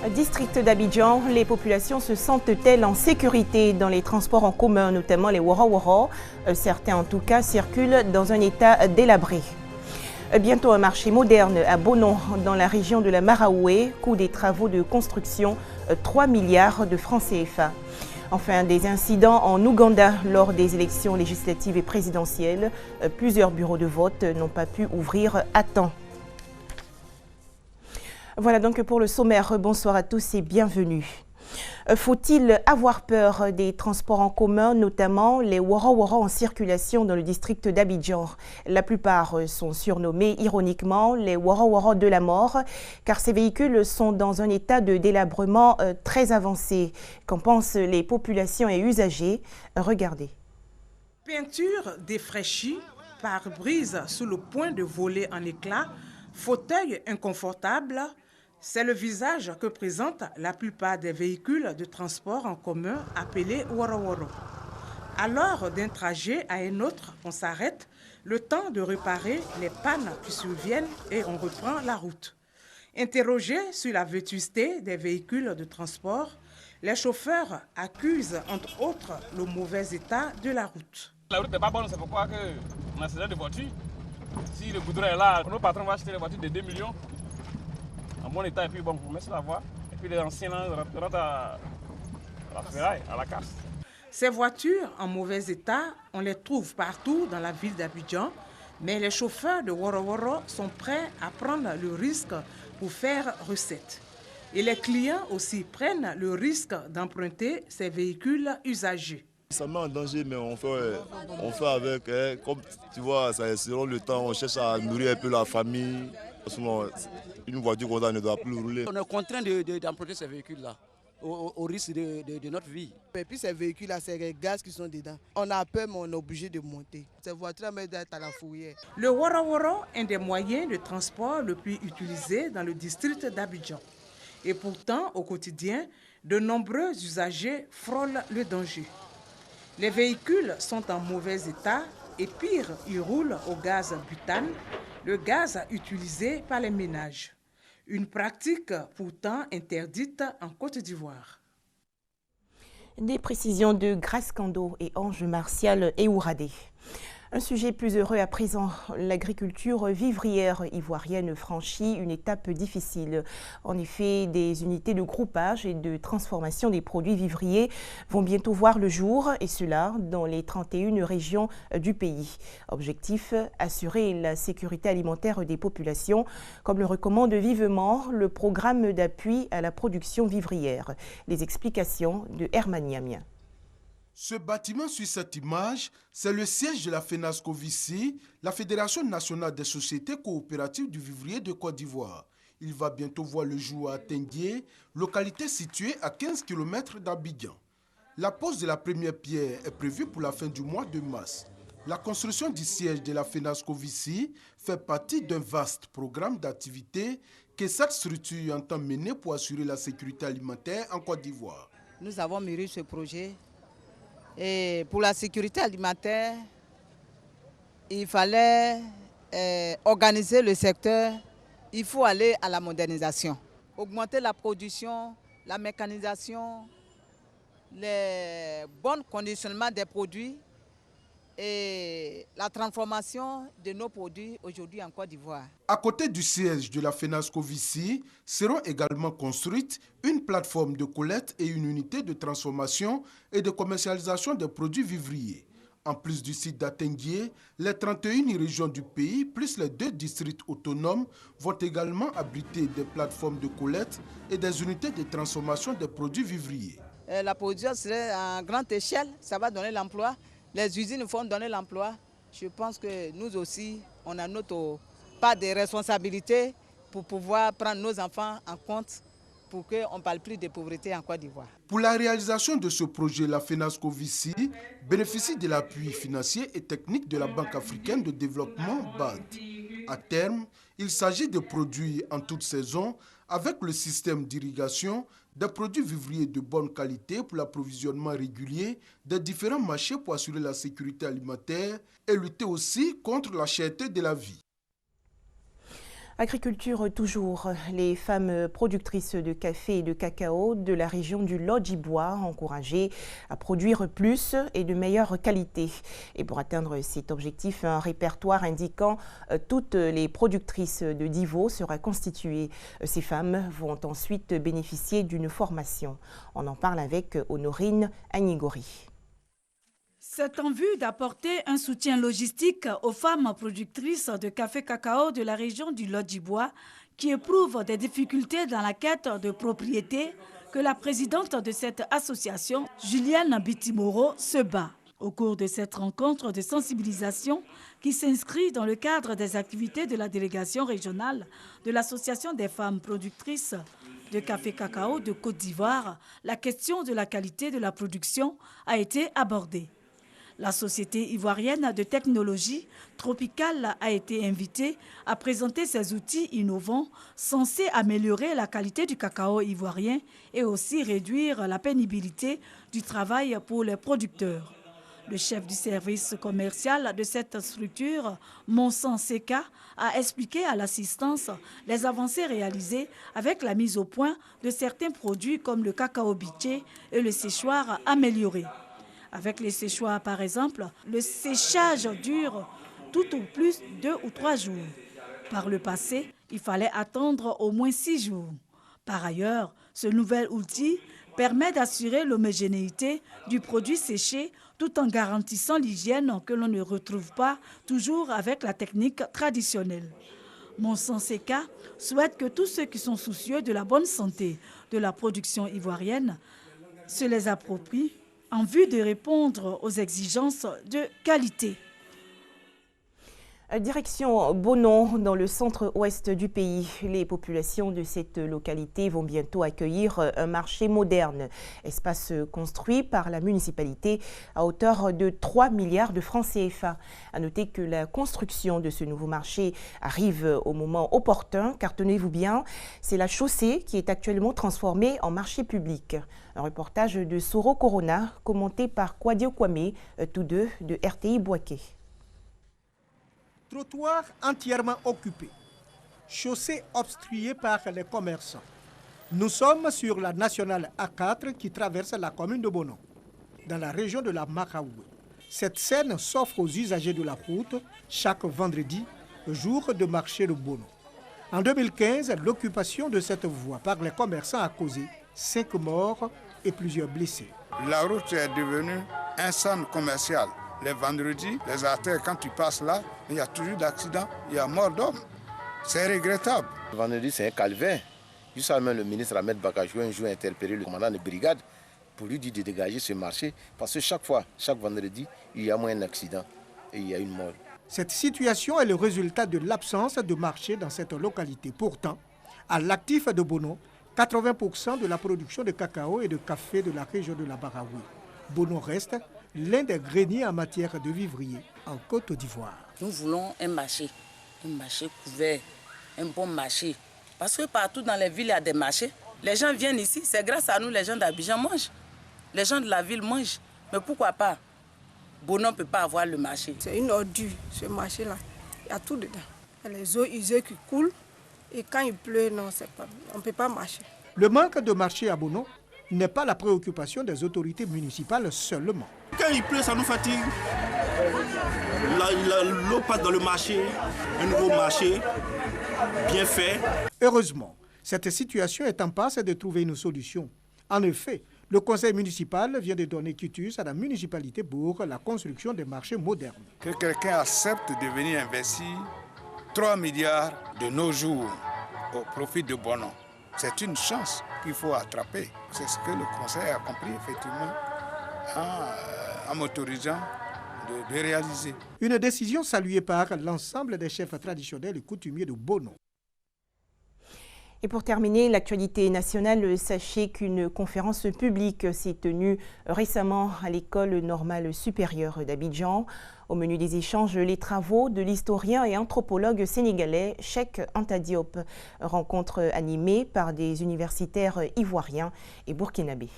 District d'Abidjan, les populations se sentent-elles en sécurité dans les transports en commun, notamment les wara-wara? Certains en tout cas circulent dans un état délabré. Bientôt un marché moderne à Bonon, dans la région de la Maraoué, coût des travaux de construction 3 milliards de francs CFA. Enfin, des incidents en Ouganda lors des élections législatives et présidentielles. Plusieurs bureaux de vote n'ont pas pu ouvrir à temps. Voilà donc pour le sommaire. Bonsoir à tous et bienvenue. Faut-il avoir peur des transports en commun, notamment les wara-wara en circulation dans le district d'Abidjan? La plupart sont surnommés ironiquement les wara-wara de la mort, car ces véhicules sont dans un état de délabrement très avancé. Qu'en pensent les populations et usagers? Regardez. Peinture défraîchie, pare-brise sous le point de voler en éclats, fauteuil inconfortable. C'est le visage que présentent la plupart des véhicules de transport en commun appelés wara-wara. À l'heure d'un trajet à un autre, on s'arrête, le temps de réparer les pannes qui surviennent et on reprend la route. Interrogés sur la vétusté des véhicules de transport, les chauffeurs accusent entre autres le mauvais état de la route. La route n'est pas bonne, c'est pourquoi on a accident de voiture. Si le goudron est là, nos patrons vont acheter les voitures de 2 millions. En bon état, et puis bon, vous mettez sur la voie. Et puis les anciens rentrent à la ferraille, à la casse. Ces voitures en mauvais état, on les trouve partout dans la ville d'Abidjan, mais les chauffeurs de wara-wara sont prêts à prendre le risque pour faire recette. Et les clients aussi prennent le risque d'emprunter ces véhicules usagés. Ça met en danger, mais on fait avec. Comme tu vois, selon le temps, on cherche à nourrir un peu la famille. Sinon, une voiture comme ça ne doit plus rouler. On est contraint d'emprunter ces véhicules-là, au risque de notre vie. Et puis ces véhicules-là, c'est les gaz qui sont dedans. On a peur, mais on est obligé de monter. Ces voitures-là doivent être à la fourrière. Le wara-wara est un des moyens de transport le plus utilisé dans le district d'Abidjan. Et pourtant, au quotidien, de nombreux usagers frôlent le danger. Les véhicules sont en mauvais état et pire, ils roulent au gaz butane, le gaz utilisé par les ménages. Une pratique pourtant interdite en Côte d'Ivoire. Des précisions de Grace Kando et Ange Martial Eouradé. Un sujet plus heureux à présent, l'agriculture vivrière ivoirienne franchit une étape difficile. En effet, des unités de groupage et de transformation des produits vivriers vont bientôt voir le jour, et cela dans les 31 régions du pays. Objectif, assurer la sécurité alimentaire des populations, comme le recommande vivement le programme d'appui à la production vivrière. Les explications de Herman Niamien. Ce bâtiment sur cette image, c'est le siège de la FENASCO-VICI, la Fédération nationale des sociétés coopératives du vivrier de Côte d'Ivoire. Il va bientôt voir le jour à Tenguié, localité située à 15 km d'Abidjan. La pose de la première pierre est prévue pour la fin du mois de mars. La construction du siège de la FENASCO-VICI fait partie d'un vaste programme d'activités que cette structure entend mener pour assurer la sécurité alimentaire en Côte d'Ivoire. Nous avons mûri ce projet. Et pour la sécurité alimentaire, il fallait organiser le secteur. Il faut aller à la modernisation, augmenter la production, la mécanisation, les bons conditionnements des produits et la transformation de nos produits aujourd'hui en Côte d'Ivoire. À côté du siège de la FENASCO-VICI seront également construites une plateforme de collecte et une unité de transformation et de commercialisation des produits vivriers. En plus du site d'Atenguié, les 31 régions du pays, plus les 2 districts autonomes, vont également abriter des plateformes de collecte et des unités de transformation des produits vivriers. La production serait à grande échelle, ça va donner l'emploi. Les usines vont donner l'emploi. Je pense que nous aussi, on a notre part de responsabilité pour pouvoir prendre nos enfants en compte pour qu'on ne parle plus de pauvreté en Côte d'Ivoire. Pour la réalisation de ce projet, la FENASCO-VICI bénéficie de l'appui financier et technique de la Banque africaine de développement BAD. À terme, il s'agit de produire en toute saison, avec le système d'irrigation, des produits vivriers de bonne qualité pour l'approvisionnement régulier des différents marchés pour assurer la sécurité alimentaire et lutter aussi contre la cherté de la vie. Agriculture toujours. Les femmes productrices de café et de cacao de la région du Lodjibois encouragées à produire plus et de meilleure qualité. Et pour atteindre cet objectif, un répertoire indiquant toutes les productrices de Divo sera constitué. Ces femmes vont ensuite bénéficier d'une formation. On en parle avec Honorine Agnigori. C'est en vue d'apporter un soutien logistique aux femmes productrices de café-cacao de la région du Lodjibois qui éprouvent des difficultés dans la quête de propriété que la présidente de cette association, Juliane Bitimoro, se bat. Au cours de cette rencontre de sensibilisation qui s'inscrit dans le cadre des activités de la délégation régionale de l'Association des femmes productrices de café-cacao de Côte d'Ivoire, la question de la qualité de la production a été abordée. La Société ivoirienne de technologie tropicale a été invitée à présenter ses outils innovants censés améliorer la qualité du cacao ivoirien et aussi réduire la pénibilité du travail pour les producteurs. Le chef du service commercial de cette structure, Monsan Seka, a expliqué à l'assistance les avancées réalisées avec la mise au point de certains produits comme le cacao biché et le séchoir amélioré. Avec les séchoirs, par exemple, le séchage dure tout au plus 2 ou 3 jours. Par le passé, il fallait attendre au moins 6 jours. Par ailleurs, ce nouvel outil permet d'assurer l'homogénéité du produit séché tout en garantissant l'hygiène que l'on ne retrouve pas toujours avec la technique traditionnelle. Monsan Seka souhaite que tous ceux qui sont soucieux de la bonne santé de la production ivoirienne se les approprient en vue de répondre aux exigences de qualité. Direction Bonon, dans le centre-ouest du pays. Les populations de cette localité vont bientôt accueillir un marché moderne. Espace construit par la municipalité à hauteur de 3 milliards de francs CFA. À noter que la construction de ce nouveau marché arrive au moment opportun, car tenez-vous bien, c'est la chaussée qui est actuellement transformée en marché public. Un reportage de Soro Corona, commenté par Kwadio Kwame, tous deux de RTI Boaké. Trottoir entièrement occupé, chaussée obstruée par les commerçants. Nous sommes sur la nationale A4 qui traverse la commune de Bonon, dans la région de la Makaoué. Cette scène s'offre aux usagers de la route chaque vendredi, jour de marché de Bonon. En 2015, l'occupation de cette voie par les commerçants a causé 5 morts et plusieurs blessés. La route est devenue un centre commercial. Les vendredis, les artères, quand tu passes là, il y a toujours d'accidents, il y a mort d'hommes. C'est regrettable. Le vendredi, c'est un calvaire. Jusqu'à même le ministre Ahmed Bakajou un jour interpellé le commandant de brigade pour lui dire de dégager ce marché. Parce que chaque fois, chaque vendredi, il y a moins d'accident et il y a une mort. Cette situation est le résultat de l'absence de marché dans cette localité. Pourtant, à l'actif de Bonon, 80% de la production de cacao et de café de la région de la Baraoui. Bonon reste l'un des greniers en matière de vivrier en Côte d'Ivoire. Nous voulons un marché couvert, un bon marché. Parce que partout dans les villes, il y a des marchés. Les gens viennent ici, c'est grâce à nous, les gens d'Abidjan mangent. Les gens de la ville mangent. Mais pourquoi pas Bonon ne peut pas avoir le marché. C'est une ordure, ce marché-là. Il y a tout dedans. Il y a les eaux usées qui coulent. Et quand il pleut, non, on ne peut pas marcher. Le manque de marché à Bonon n'est pas la préoccupation des autorités municipales seulement. Quand il pleut, ça nous fatigue. L'eau passe dans le marché, un nouveau marché, bien fait. Heureusement, cette situation est en passe de trouver une solution. En effet, le conseil municipal vient de donner quitus à la municipalité pour la construction des marchés modernes. Que quelqu'un accepte de venir investir 3 milliards de nos jours au profit de Bonon. C'est une chance qu'il faut attraper. C'est ce que le conseil a compris effectivement en m'autorisant de réaliser. Une décision saluée par l'ensemble des chefs traditionnels et coutumiers de Bonon. Et pour terminer, l'actualité nationale, sachez qu'une conférence publique s'est tenue récemment à l'École normale supérieure d'Abidjan. Au menu des échanges, les travaux de l'historien et anthropologue sénégalais Cheikh Anta Diop. Rencontre animée par des universitaires ivoiriens et burkinabés.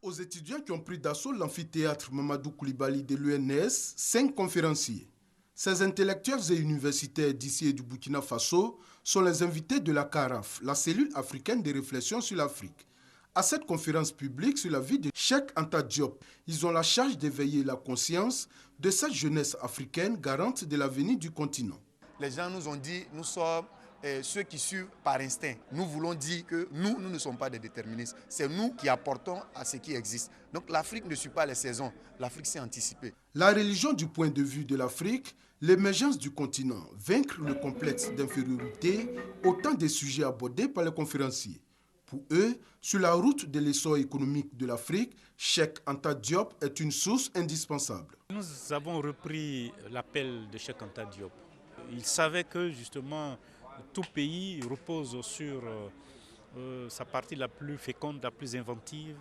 Aux étudiants qui ont pris d'assaut l'amphithéâtre Mamadou Koulibaly de l'UNS, 5 conférenciers. Ces intellectuels et universitaires d'ici et du Burkina Faso sont les invités de la CARAF, la cellule africaine de réflexion sur l'Afrique. À cette conférence publique sur la vie de Cheikh Anta Diop, ils ont la charge d'éveiller la conscience de cette jeunesse africaine garante de l'avenir du continent. Les gens nous ont dit, nous sommes ceux qui suivent par instinct. Nous voulons dire que nous ne sommes pas des déterministes. C'est nous qui apportons à ce qui existe. Donc l'Afrique ne suit pas les saisons. L'Afrique s'est anticipée. La religion du point de vue de l'Afrique, l'émergence du continent, vaincre le complexe d'infériorité, autant de sujets abordés par les conférenciers. Pour eux, sur la route de l'essor économique de l'Afrique, Cheikh Anta Diop est une source indispensable. Nous avons repris l'appel de Cheikh Anta Diop. Il savait que justement tout pays repose sur sa partie la plus féconde, la plus inventive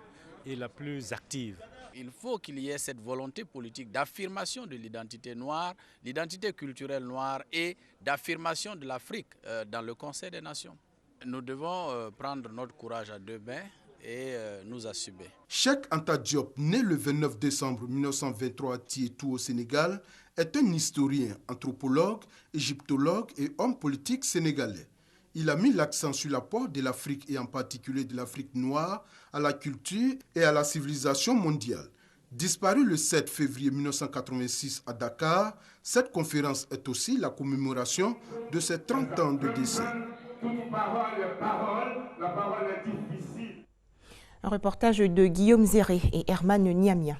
et la plus active. Il faut qu'il y ait cette volonté politique d'affirmation de l'identité noire, l'identité culturelle noire et d'affirmation de l'Afrique dans le Conseil des Nations. Nous devons prendre notre courage à deux mains et nous assumer. Cheikh Anta Diop, né le 29 décembre 1923 à Tietou au Sénégal, est un historien, anthropologue, égyptologue et homme politique sénégalais. Il a mis l'accent sur l'apport de l'Afrique et en particulier de l'Afrique noire à la culture et à la civilisation mondiale. Disparu le 7 février 1986 à Dakar, cette conférence est aussi la commémoration de ses 30 ans de décès. Un reportage de Guillaume Zéré et Herman Niamia.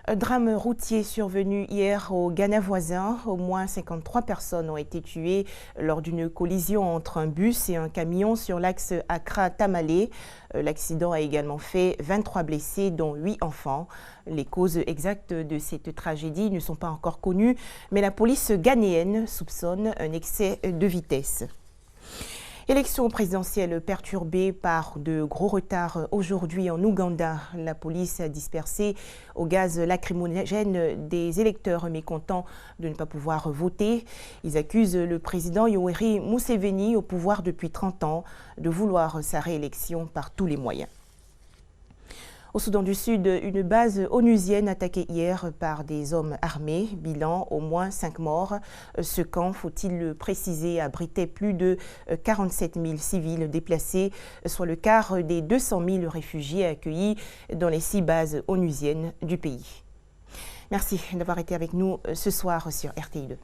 Un drame routier survenu hier au Ghana voisin. Au moins 53 personnes ont été tuées lors d'une collision entre un bus et un camion sur l'axe Accra-Tamale. L'accident a également fait 23 blessés, dont 8 enfants. Les causes exactes de cette tragédie ne sont pas encore connues, mais la police ghanéenne soupçonne un excès de vitesse. Élection présidentielle perturbée par de gros retards aujourd'hui en Ouganda. La police a dispersé au gaz lacrymogène des électeurs mécontents de ne pas pouvoir voter. Ils accusent le président Yoweri Museveni, au pouvoir depuis 30 ans, de vouloir sa réélection par tous les moyens. Au Soudan du Sud, une base onusienne attaquée hier par des hommes armés. Bilan, au moins 5 morts. Ce camp, faut-il le préciser, abritait plus de 47 000 civils déplacés, soit le quart des 200 000 réfugiés accueillis dans les 6 bases onusiennes du pays. Merci d'avoir été avec nous ce soir sur RTI2.